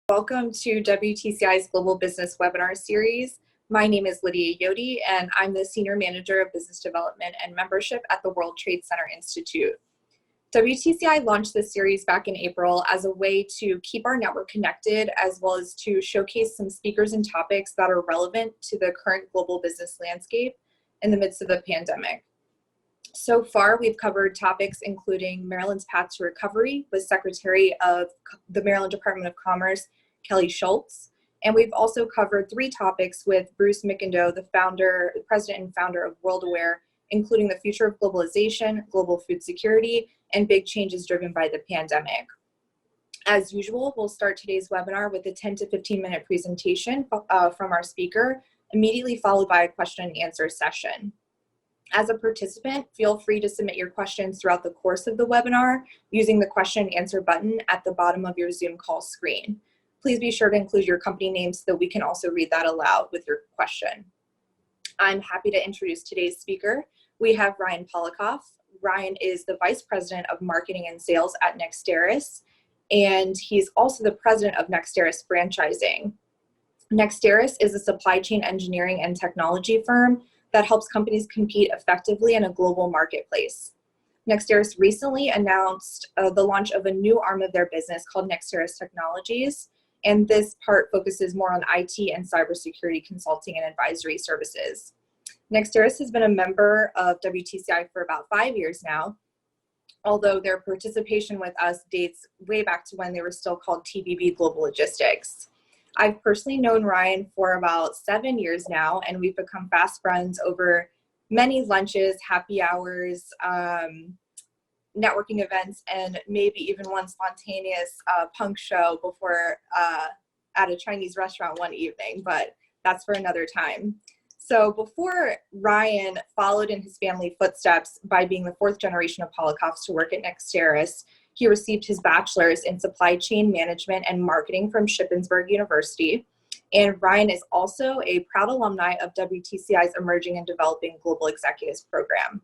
Welcome to WTCI's Global Business Webinar Series. My name is Lydia Yodi, and I'm the Senior Manager of Business Development and Membership at the World Trade Center Institute. WTCI launched this series back in April as a way to keep our network connected, as well as to showcase some speakers and topics that are relevant to the current global business landscape in the midst of the pandemic. So far, we've covered topics including Maryland's path to recovery with Secretary of the Maryland Department of Commerce, Kelly Schultz. And we've also covered 3 topics with Bruce McIndoe, the president and founder of WorldAware, including the future of globalization, global food security, and big changes driven by the pandemic. As usual, we'll start today's webinar with a 10 to 15 minute presentation from our speaker, immediately followed by a question and answer session. As a participant, feel free to submit your questions throughout the course of the webinar using the question and answer button at the bottom of your Zoom call screen. Please be sure to include your company name so that we can also read that aloud with your question. I'm happy to introduce today's speaker. We have Ryan Polakoff. Ryan is the Vice President of Marketing and Sales at Nexterus, and he's also the President of Nexterus Franchising. Nexterus is a supply chain engineering and technology firm that helps companies compete effectively in a global marketplace. Nexterus recently announced the launch of a new arm of their business called Nexterus Technologies, and this part focuses more on IT and cybersecurity consulting and advisory services. Nexterus has been a member of WTCI for about 5 years now, although their participation with us dates way back to when they were still called TBB Global Logistics. I've personally known Ryan for about 7 years now, and we've become fast friends over many lunches, happy hours, networking events, and maybe even one spontaneous punk show before at a Chinese restaurant one evening, but that's for another time. So before Ryan followed in his family footsteps by being the 4th generation of Polakoffs to work at Nexterus, he received his bachelor's in supply chain management and marketing from Shippensburg University. And Ryan is also a proud alumni of WTCI's Emerging and Developing Global Executives program.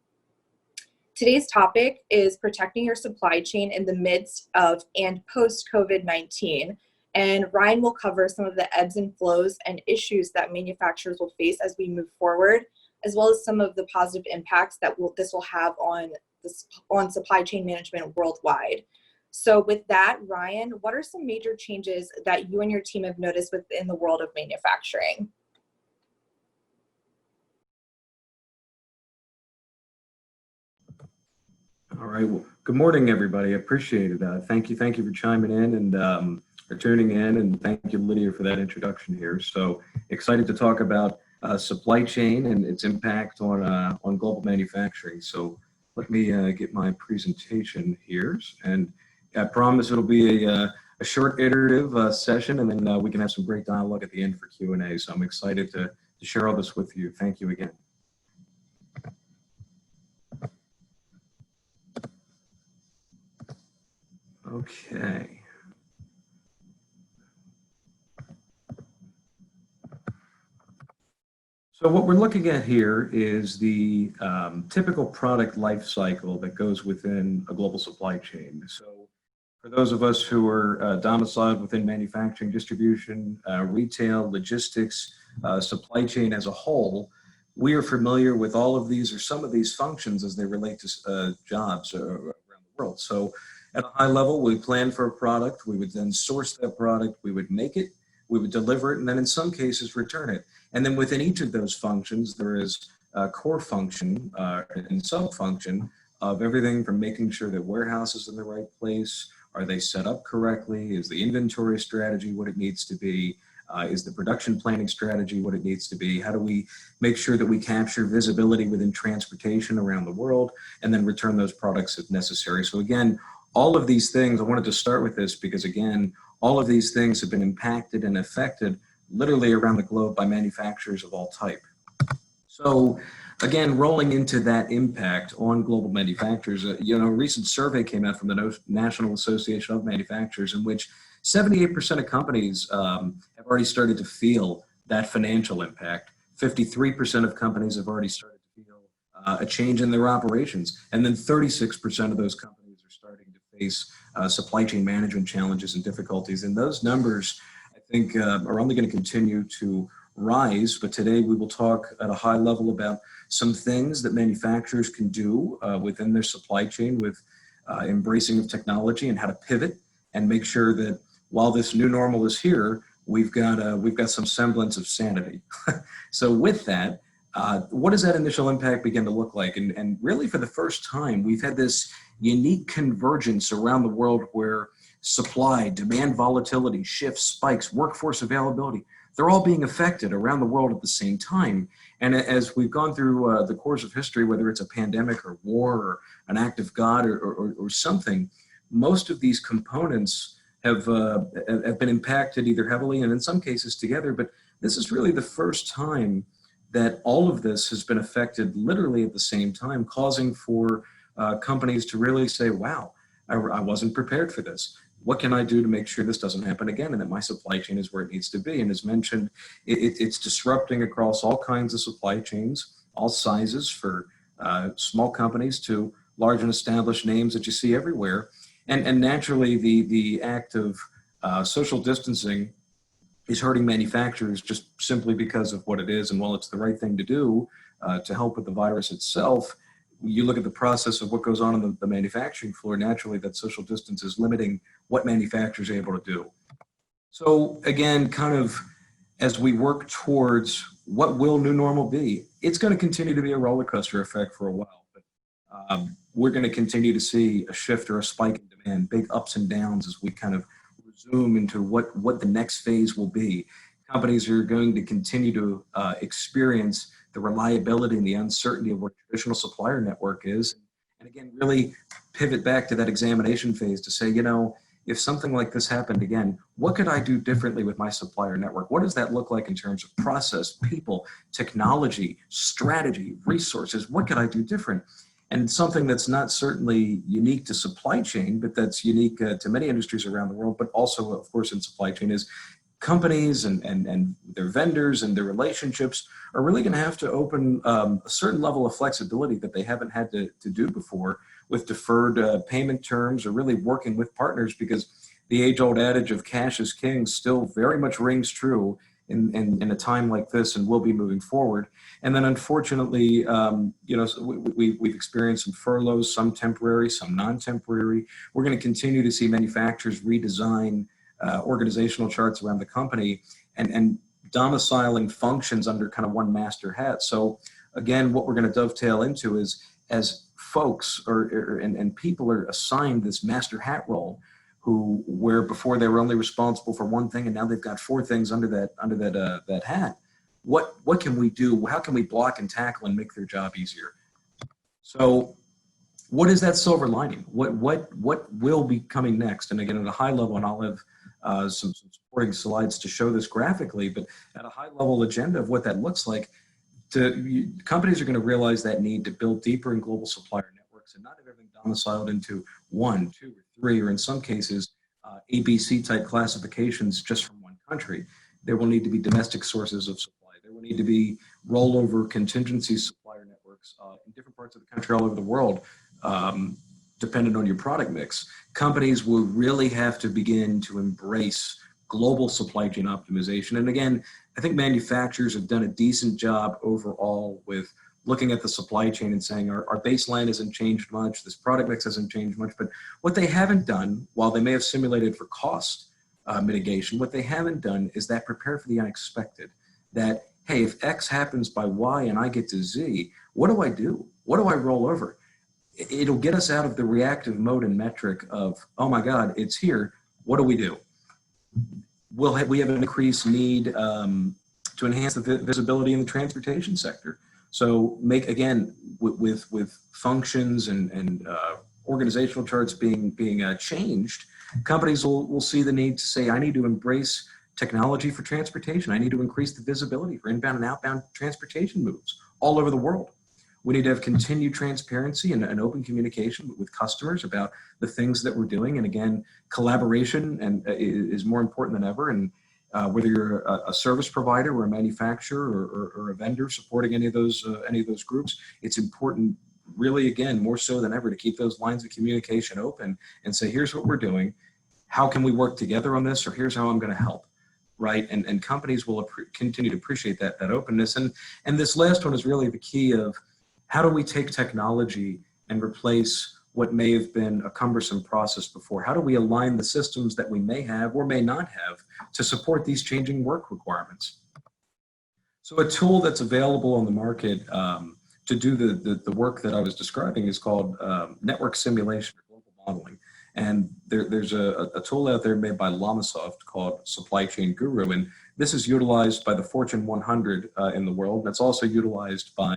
Today's topic is protecting your supply chain in the midst of and post-COVID-19. And Ryan will cover some of the ebbs and flows and issues that manufacturers will face as we move forward, as well as some of the positive impacts that this will have on supply chain management worldwide. So with that, Ryan, what are some major changes that you and your team have noticed within the world of manufacturing? All right. Well, good morning, everybody. I appreciate it. Thank you for chiming in and for tuning in, and thank you, Lydia, for that introduction here. So excited to talk about supply chain and its impact on global manufacturing. So let me get my presentation here, and I promise it'll be a short iterative session, and then we can have some great dialogue at the end for Q&A. So I'm excited to share all this with you. Thank you again. Okay. So what we're looking at here is the typical product life cycle that goes within a global supply chain. So for those of us who are domiciled within manufacturing, distribution, retail, logistics, supply chain as a whole, we are familiar with all of these or some of these functions as they relate to jobs around the world. So at a high level, we plan for a product, we would then source that product, we would make it, we would deliver it, and then in some cases return it. And then within each of those functions, there is a core function and sub-function of everything from making sure that warehouse is in the right place, are they set up correctly, is the inventory strategy what it needs to be, is the production planning strategy what it needs to be, how do we make sure that we capture visibility within transportation around the world, and then return those products if necessary. So again, all of these things, I wanted to start with this because again, all of these things have been impacted and affected literally around the globe by manufacturers of all type. So again, rolling into that impact on global manufacturers, a recent survey came out from the National Association of Manufacturers in which 78% of companies have already started to feel that financial impact. 53% of companies have already started to feel a change in their operations. And then 36% of those companies are starting to face supply chain management challenges and difficulties. And those numbers think are only going to continue to rise. But today we will talk at a high level about some things that manufacturers can do within their supply chain with embracing of technology and how to pivot and make sure that while this new normal is here, we've got some semblance of sanity. So with that, what does that initial impact begin to look like? And really for the first time, we've had this unique convergence around the world where supply, demand volatility, shifts, spikes, workforce availability, they're all being affected around the world at the same time. And as we've gone through the course of history, whether it's a pandemic or war or an act of God or something, most of these components have been impacted either heavily and in some cases together. But this is really the first time that all of this has been affected literally at the same time, causing for companies to really say, wow, I wasn't prepared for this. What can I do to make sure this doesn't happen again and that my supply chain is where it needs to be? And as mentioned, it's disrupting across all kinds of supply chains, all sizes, for small companies to large and established names that you see everywhere. And naturally, the act of social distancing is hurting manufacturers just simply because of what it is. And while it's the right thing to do to help with the virus itself, you look at the process of what goes on in the manufacturing floor, naturally that social distance is limiting what manufacturers are able to do. So again, kind of as we work towards what will new normal be, it's going to continue to be a roller coaster effect for a while. But we're going to continue to see a shift or a spike in demand, big ups and downs as we kind of resume into what the next phase will be. Companies are going to continue to experience the reliability and the uncertainty of what a traditional supplier network is. And again, really pivot back to that examination phase to say, you know, if something like this happened again, what could I do differently with my supplier network? What does that look like in terms of process, people, technology, strategy, resources? What could I do different? And something that's not certainly unique to supply chain, but that's unique to many industries around the world, but also, of course, in supply chain is companies and their vendors and their relationships are really going to have to open a certain level of flexibility that they haven't had to do before with deferred payment terms or really working with partners, because the age-old adage of cash is king still very much rings true in a time like this and will be moving forward. And then unfortunately, you know, we've experienced some furloughs, some temporary, some non-temporary. We're going to continue to see manufacturers redesign organizational charts around the company and domiciling functions under kind of one master hat. So again, what we're going to dovetail into is as folks and people are assigned this master hat role, where before they were only responsible for one thing and now they've got four things under that hat. What can we do? How can we block and tackle and make their job easier? So what is that silver lining? What will be coming next? And again, at a high level, and I'll have some supporting slides to show this graphically, but at a high level agenda of what that looks like, companies are going to realize that need to build deeper in global supplier networks and not have everything domiciled into 1, 2, or 3, or in some cases, ABC type classifications just from one country. There will need to be domestic sources of supply. There will need to be rollover contingency supplier networks in different parts of the country all over the world, dependent on your product mix. Companies will really have to begin to embrace global supply chain optimization. And again, I think manufacturers have done a decent job overall with looking at the supply chain and saying our baseline hasn't changed much, this product mix hasn't changed much, but what they haven't done, while they may have simulated for cost mitigation, what they haven't done is that prepare for the unexpected. That, hey, if X happens by Y and I get to Z, what do I do? What do I roll over? It'll get us out of the reactive mode and metric of, oh my God, it's here, what do we do? We have an increased need to enhance the visibility in the transportation sector. So make, again, with functions and organizational charts being changed, companies will see the need to say, I need to embrace technology for transportation. I need to increase the visibility for inbound and outbound transportation moves all over the world. We need to have continued transparency and open communication with customers about the things that we're doing. And again, collaboration is more important than ever. And whether you're a service provider or a manufacturer or a vendor supporting any of those groups, it's important, really, again, more so than ever, to keep those lines of communication open and say, here's what we're doing. How can we work together on this? Or here's how I'm going to help. right? And companies will continue to appreciate that openness. And this last one is really the key of how do we take technology and replace what may have been a cumbersome process before? How do we align the systems that we may have or may not have to support these changing work requirements? So a tool that's available on the market to do the work that I was describing is called network simulation or global modeling. And there's a tool out there made by Lamasoft called Supply Chain Guru. And this is utilized by the Fortune 100 in the world. And it's also utilized by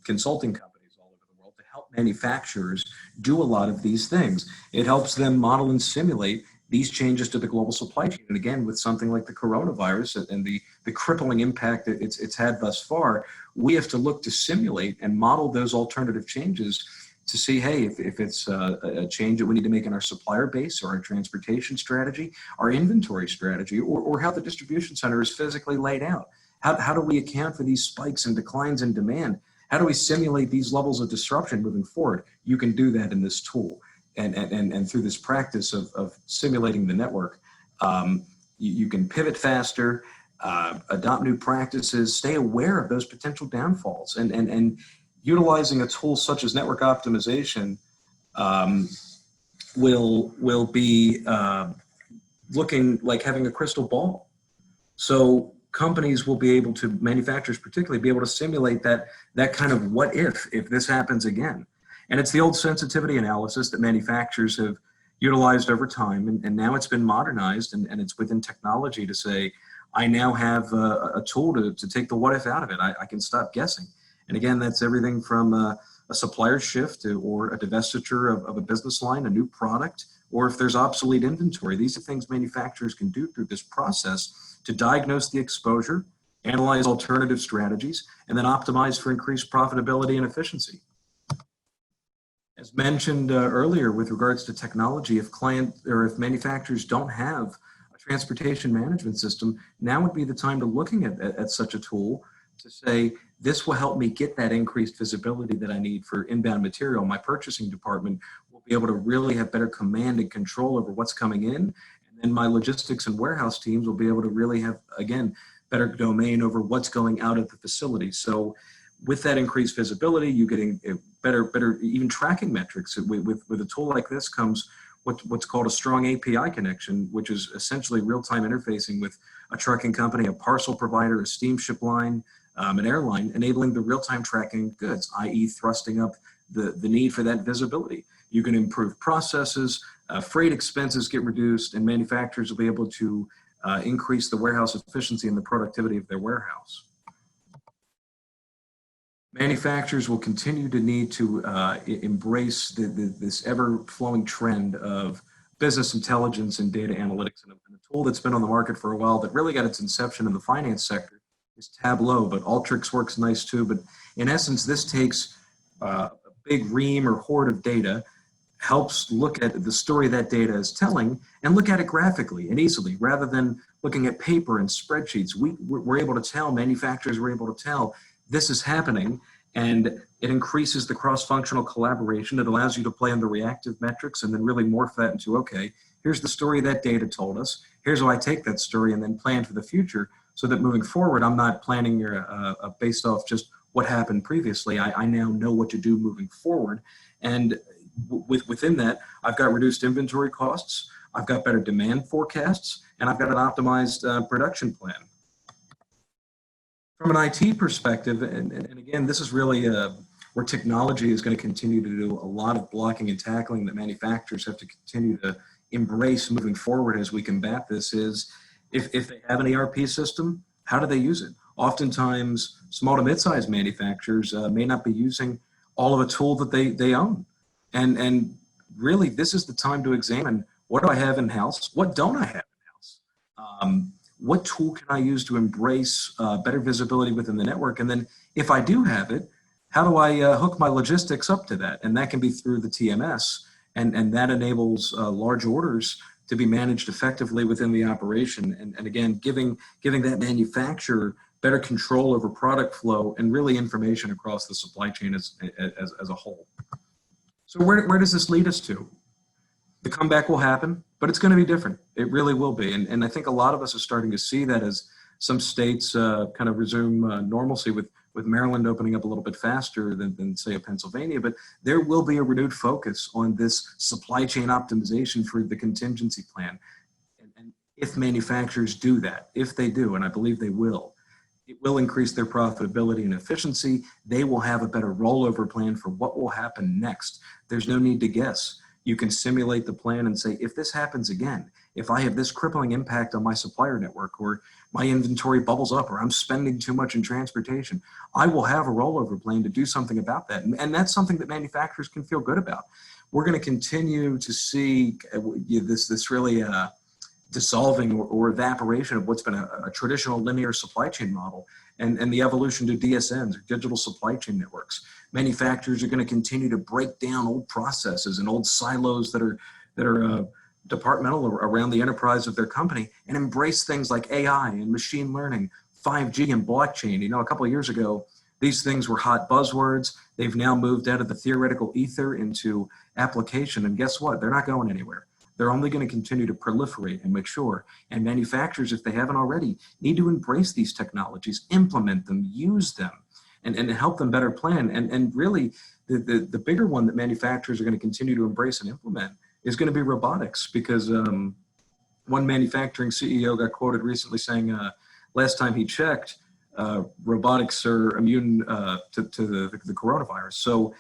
consulting companies all over the world to help manufacturers do a lot of these things. It helps them model and simulate these changes to the global supply chain. And again, with something like the coronavirus and the crippling impact that it's had thus far, we have to look to simulate and model those alternative changes to see, hey, if it's a change that we need to make in our supplier base or our transportation strategy, our inventory strategy, or how the distribution center is physically laid out. How do we account for these spikes and declines in demand? How do we simulate these levels of disruption moving forward? You can do that in this tool. And through this practice of simulating the network, you can pivot faster, adopt new practices, stay aware of those potential downfalls, and utilizing a tool such as network optimization will be looking like having a crystal ball. So companies will be able to, manufacturers particularly, be able to simulate that kind of what if this happens again. And it's the old sensitivity analysis that manufacturers have utilized over time, and now it's been modernized, and it's within technology to say, I now have a tool to take the what if out of it. I can stop guessing. And again, that's everything from a supplier shift or a divestiture of a business line, a new product, or if there's obsolete inventory. These are things manufacturers can do through this process to diagnose the exposure, analyze alternative strategies, and then optimize for increased profitability and efficiency. As mentioned earlier with regards to technology, if manufacturers don't have a transportation management system, now would be the time to looking at such a tool to say, this will help me get that increased visibility that I need for inbound material. My purchasing department will be able to really have better command and control over what's coming in. And then my logistics and warehouse teams will be able to really have, again, better domain over what's going out of the facility. So with that increased visibility, you getting better even tracking metrics. With a tool like this comes what's called a strong API connection, which is essentially real-time interfacing with a trucking company, a parcel provider, a steamship line, an airline, enabling the real-time tracking of goods, i.e. thrusting up the need for that visibility. You can improve processes, freight expenses get reduced, and manufacturers will be able to increase the warehouse efficiency and the productivity of their warehouse. Manufacturers will continue to need to embrace this ever-flowing trend of business intelligence and data analytics. And a tool that's been on the market for a while that really got its inception in the finance sector is Tableau, but Alteryx works nice too. But in essence, this takes a big ream or hoard of data, helps look at the story that data is telling, and look at it graphically and easily, rather than looking at paper and spreadsheets. We're able to tell, manufacturers were able to tell, this is happening, and it increases the cross-functional collaboration. It allows you to play on the reactive metrics and then really morph that into, okay, here's the story that data told us. Here's how I take that story and then plan for the future so that moving forward, I'm not planning based off just what happened previously. I now know what to do moving forward. And within that, I've got reduced inventory costs, I've got better demand forecasts, and I've got an optimized production plan. From an IT perspective, and again, this is really where technology is going to continue to do a lot of blocking and tackling that manufacturers have to continue to embrace moving forward as we combat this, is if they have an ERP system, how do they use it? Oftentimes, small to mid-sized manufacturers may not be using all of a tool that they own. And really, this is the time to examine, what do I have in-house? What don't I have in-house? What tool can I use to embrace better visibility within the network? And then if I do have it, how do I hook my logistics up to that? And that can be through the TMS. And that enables large orders to be managed effectively within the operation. And again, giving that manufacturer better control over product flow and really information across the supply chain as a whole. So where does this lead us to? The comeback will happen, but it's going to be different. It really will be. And I think a lot of us are starting to see that as some states kind of resume normalcy, with Maryland opening up a little bit faster than say, a Pennsylvania. But there will be a renewed focus on this supply chain optimization for the contingency plan. And if manufacturers do that, if they do, and I believe they will, it will increase their profitability and efficiency. They will have a better rollover plan for what will happen next. There's no need to guess. You can simulate the plan and say, if this happens again, if I have this crippling impact on my supplier network, or my inventory bubbles up, or I'm spending too much in transportation, I will have a rollover plan to do something about that. And that's something that manufacturers can feel good about. We're going to continue to see this really dissolving or evaporation of what's been a traditional linear supply chain model, and the evolution to DSNs, or digital supply chain networks. Manufacturers are going to continue to break down old processes and old silos that are departmental around the enterprise of their company, and embrace things like AI and machine learning, 5G and blockchain. A couple of years ago, these things were hot buzzwords. They've now moved out of the theoretical ether into application, and guess what? They're not going anywhere. They're only going to continue to proliferate and mature. And manufacturers, if they haven't already, need to embrace these technologies, implement them, use them, and help them better plan. And really, the bigger one that manufacturers are going to continue to embrace and implement is going to be robotics, because one manufacturing CEO got quoted recently saying, last time he checked, robotics are immune to the coronavirus. So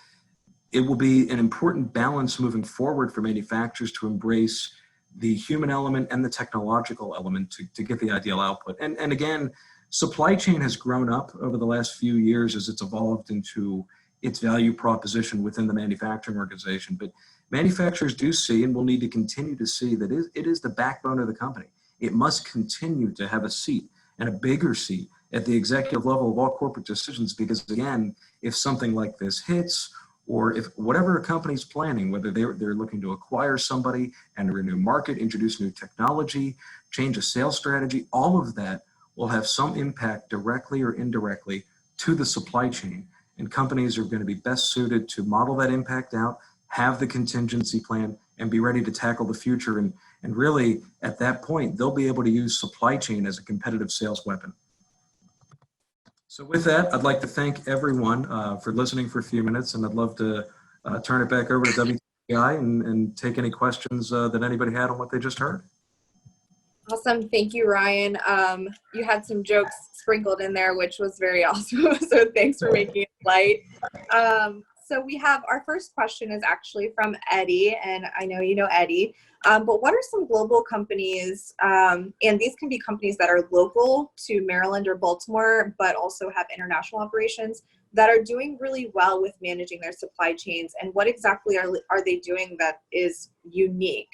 it will be an important balance moving forward for manufacturers to embrace the human element and the technological element to get the ideal output. And again, supply chain has grown up over the last few years as it's evolved into its value proposition within the manufacturing organization. But manufacturers do see, and will need to continue to see, that it is the backbone of the company. It must continue to have a seat, and a bigger seat, at the executive level of all corporate decisions, because again, if something like this hits, or if whatever a company's planning, whether they're looking to acquire somebody, enter a new market, introduce new technology, change a sales strategy, all of that will have some impact directly or indirectly to the supply chain. And companies are going to be best suited to model that impact out, have the contingency plan, and be ready to tackle the future. And really, at that point, they'll be able to use supply chain as a competitive sales weapon. So with that, I'd like to thank everyone for listening for a few minutes, and I'd love to turn it back over to WTCI and take any questions that anybody had on what they just heard. Awesome. Thank you, Ryan. You had some jokes sprinkled in there, which was very awesome. So thanks for making it light. So we have our first question is actually from Eddie, and I know you know Eddie. But what are some global companies, and these can be companies that are local to Maryland or Baltimore, but also have international operations, that are doing really well with managing their supply chains, and what exactly are they doing that is unique?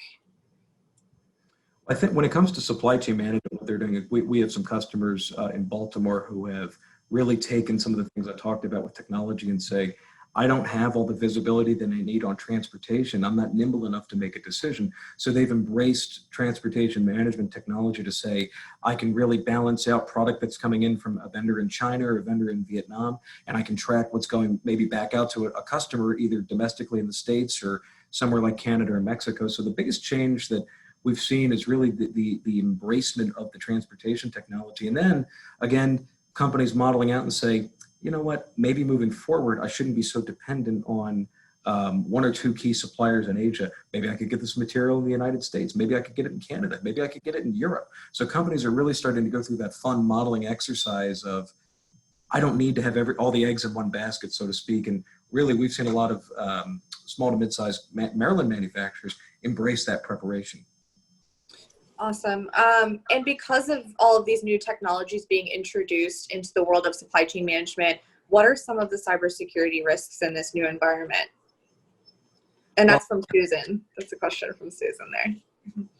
I think when it comes to supply chain management, what they're doing is we have some customers in Baltimore who have really taken some of the things I talked about with technology and say, I don't have all the visibility that I need on transportation. I'm not nimble enough to make a decision. So they've embraced transportation management technology to say, I can really balance out product that's coming in from a vendor in China or a vendor in Vietnam, and I can track what's going maybe back out to a customer either domestically in the States or somewhere like Canada or Mexico. So the biggest change that we've seen is really the embracement of the transportation technology. And then again, companies modeling out and say, you know what, maybe moving forward, I shouldn't be so dependent on one or two key suppliers in Asia. Maybe I could get this material in the United States. Maybe I could get it in Canada. Maybe I could get it in Europe. So companies are really starting to go through that fun modeling exercise of, I don't need to have all the eggs in one basket, so to speak. And really, we've seen a lot of small to mid-sized Maryland manufacturers embrace that preparation. Awesome. And because of all of these new technologies being introduced into the world of supply chain management, what are some of the cybersecurity risks in this new environment? And that's from Susan. That's a question from Susan there.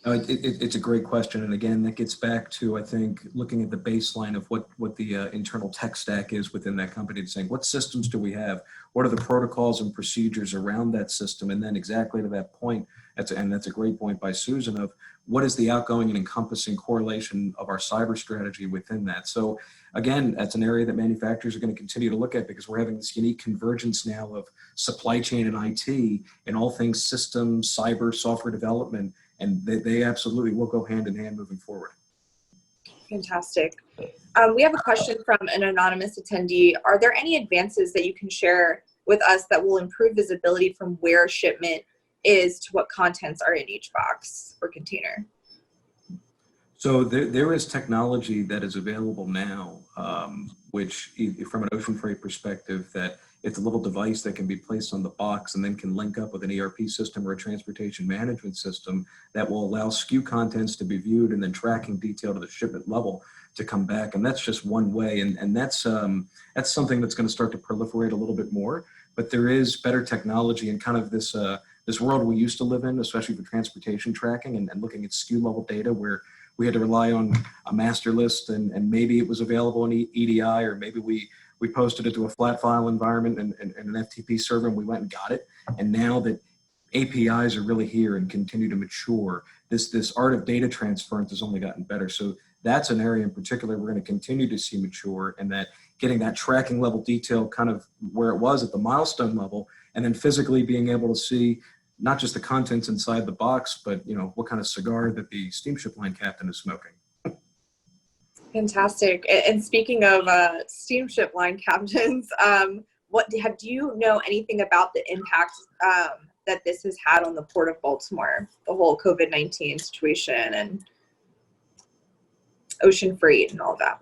It's a great question. And again, that gets back to, I think, looking at the baseline of what the internal tech stack is within that company and saying, what systems do we have? What are the protocols and procedures around that system? And then exactly to that point, that's a great point by Susan of what is the outgoing and encompassing correlation of our cyber strategy within that? So again, that's an area that manufacturers are going to continue to look at because we're having this unique convergence now of supply chain and IT and all things systems, cyber, software development, and they absolutely will go hand in hand moving forward. Fantastic. We have a question from an anonymous attendee. Are there any advances that you can share with us that will improve visibility from where shipment is to what contents are in each box or container? So there is technology that is available now, which from an ocean freight perspective, that it's a little device that can be placed on the box and then can link up with an ERP system or a transportation management system that will allow SKU contents to be viewed and then tracking detail to the shipment level to come back. And that's just one way. And that's something that's going to start to proliferate a little bit more. But there is better technology and kind of this world we used to live in, especially for transportation tracking and looking at SKU level data where we had to rely on a master list and maybe it was available in EDI, or maybe we posted it to a flat file environment and an FTP server and we went and got it. And now that APIs are really here and continue to mature, this art of data transference has only gotten better. So that's an area in particular we're going to continue to see mature, and that getting that tracking level detail kind of where it was at the milestone level, and then physically being able to see not just the contents inside the box, but what kind of cigar that the steamship line captain is smoking. Fantastic. And speaking of steamship line captains, do you know anything about the impact that this has had on the Port of Baltimore, the whole COVID-19 situation and ocean freight and all that?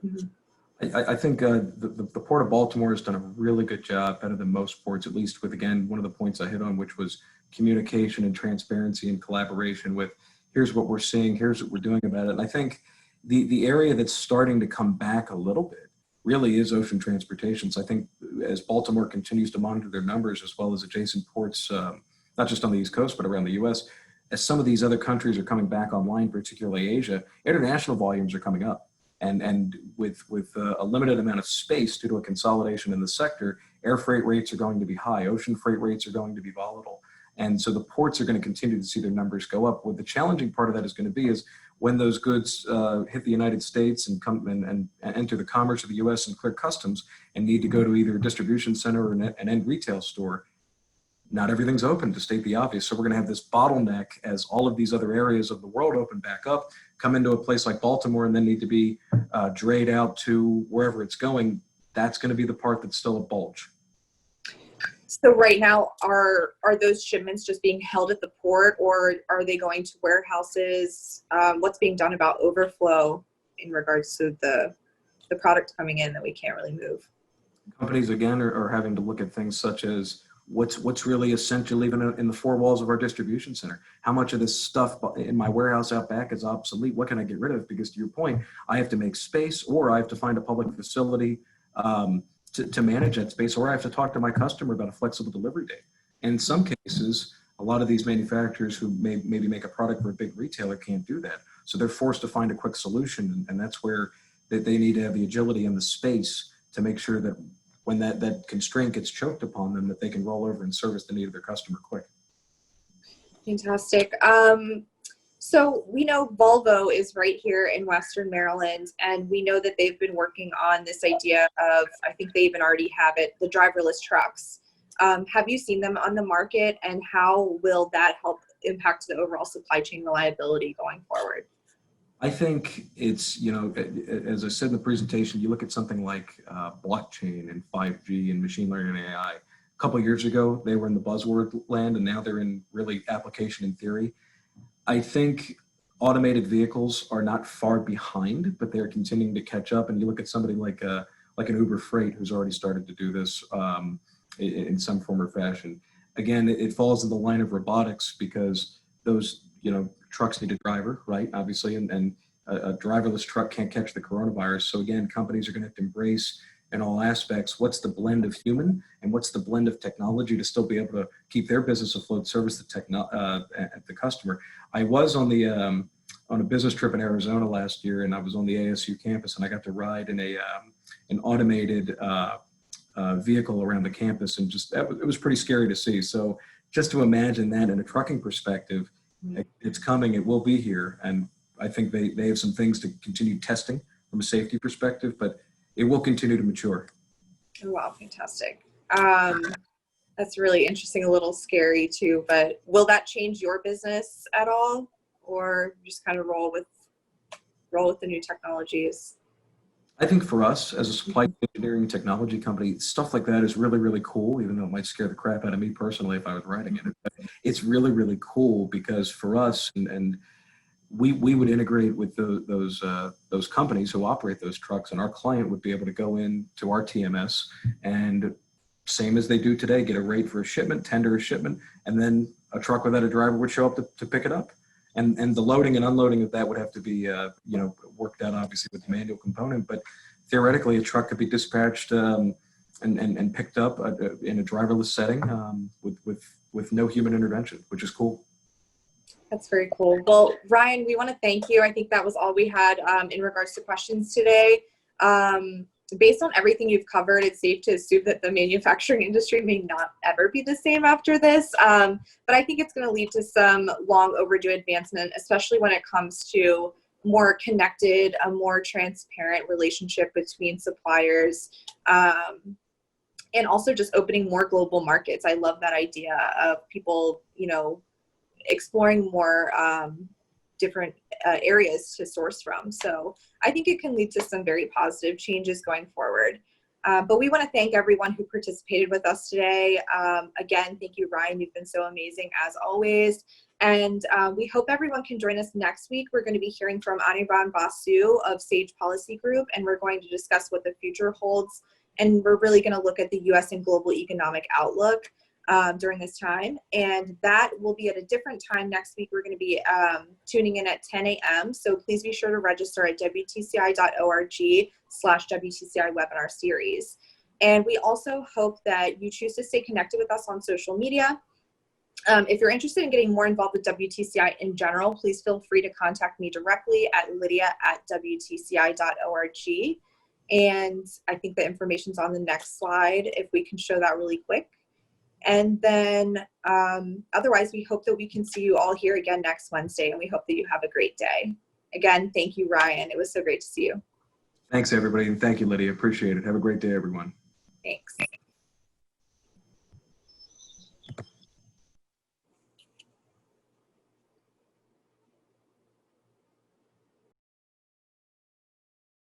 I think the Port of Baltimore has done a really good job, better than most ports, at least with, again, one of the points I hit on, which was communication and transparency and collaboration with, here's what we're seeing, here's what we're doing about it. And I think the area that's starting to come back a little bit really is ocean transportation. So I think as Baltimore continues to monitor their numbers, as well as adjacent ports, not just on the East Coast, but around the US, as some of these other countries are coming back online, particularly Asia, international volumes are coming up. And with a limited amount of space due to a consolidation in the sector, air freight rates are going to be high, ocean freight rates are going to be volatile. And so the ports are going to continue to see their numbers go up. What the challenging part of that is going to be is when those goods hit the United States and come and enter the commerce of the US and clear customs and need to go to either a distribution center or an end retail store, not everything's open, to state the obvious. So we're going to have this bottleneck as all of these other areas of the world open back up, come into a place like Baltimore, and then need to be drayed out to wherever it's going. That's going to be the part that's still a bulge. So right now, are those shipments just being held at the port, or are they going to warehouses? What's being done about overflow in regards to the product coming in that we can't really move? Companies, again, are having to look at things such as what's really essential even in the four walls of our distribution center. How much of this stuff in my warehouse out back is obsolete? What can I get rid of? Because to your point, I have to make space, or I have to find a public facility to manage that space, or I have to talk to my customer about a flexible delivery date. And in some cases, a lot of these manufacturers who maybe make a product for a big retailer can't do that. So they're forced to find a quick solution. And that's where they need to have the agility and the space to make sure that when that constraint gets choked upon them, that they can roll over and service the need of their customer quick. Fantastic. So we know Volvo is right here in Western Maryland, and we know that they've been working on this idea of, I think they even already have it, the driverless trucks. Have you seen them on the market, and how will that help impact the overall supply chain reliability going forward? I think it's, as I said in the presentation, you look at something like blockchain and 5G and machine learning and AI. A couple of years ago, they were in the buzzword land, and now they're in really application in theory. I think automated vehicles are not far behind, but they're continuing to catch up. And you look at somebody like an Uber Freight, who's already started to do this in some form or fashion. Again, it falls in the line of robotics because those, trucks need a driver, right? Obviously, and a driverless truck can't catch the coronavirus. So again, companies are going to have to embrace in all aspects. What's the blend of human and what's the blend of technology to still be able to keep their business afloat, service the customer. I was on a business trip in Arizona last year, and I was on the ASU campus, and I got to ride in an automated vehicle around the campus, and it was pretty scary to see. So just to imagine that in a trucking perspective, it's coming, it will be here. And I think they have some things to continue testing from a safety perspective, but it will continue to mature. Oh, wow, fantastic. That's really interesting, a little scary too, but will that change your business at all, or just kind of roll with the new technologies? I think for us as a supply engineering technology company, stuff like that is really, really cool, even though it might scare the crap out of me personally if I was writing it. But it's really, really cool because for us, and we would integrate with those companies who operate those trucks, and our client would be able to go into our TMS and, same as they do today, get a rate for a shipment, tender a shipment, and then a truck without a driver would show up to pick it up. And the loading and unloading of that would have to be, worked out obviously with the manual component, but theoretically a truck could be dispatched and picked up in a driverless setting with no human intervention, which is cool. That's very cool. Well, Ryan, we want to thank you. I think that was all we had in regards to questions today. Based on everything you've covered, it's safe to assume that the manufacturing industry may not ever be the same after this. But I think it's going to lead to some long overdue advancement, especially when it comes to more connected, a more transparent relationship between suppliers, and also just opening more global markets. I love that idea of people, exploring more different areas to source from. So I think it can lead to some very positive changes going forward. But we want to thank everyone who participated with us today. Again, thank you, Ryan. You've been so amazing as always. And we hope everyone can join us next week. We're going to be hearing from Anirban Basu of Sage Policy Group, and we're going to discuss what the future holds. And we're really going to look at the U.S. and global economic outlook during this time. And that will be at a different time next week. We're going to be tuning in at 10 a.m. So please be sure to register at WTCI.org/WTCI webinar series. And we also hope that you choose to stay connected with us on social media. If you're interested in getting more involved with WTCI in general, please feel free to contact me directly at lydia@WTCI.org. And I think the information's on the next slide, if we can show that really quick. And then otherwise, we hope that we can see you all here again next Wednesday, and we hope that you have a great day. Again, thank you, Ryan. It was so great to see you. Thanks, everybody, and thank you, Lydia. Appreciate it. Have a great day, everyone. Thanks.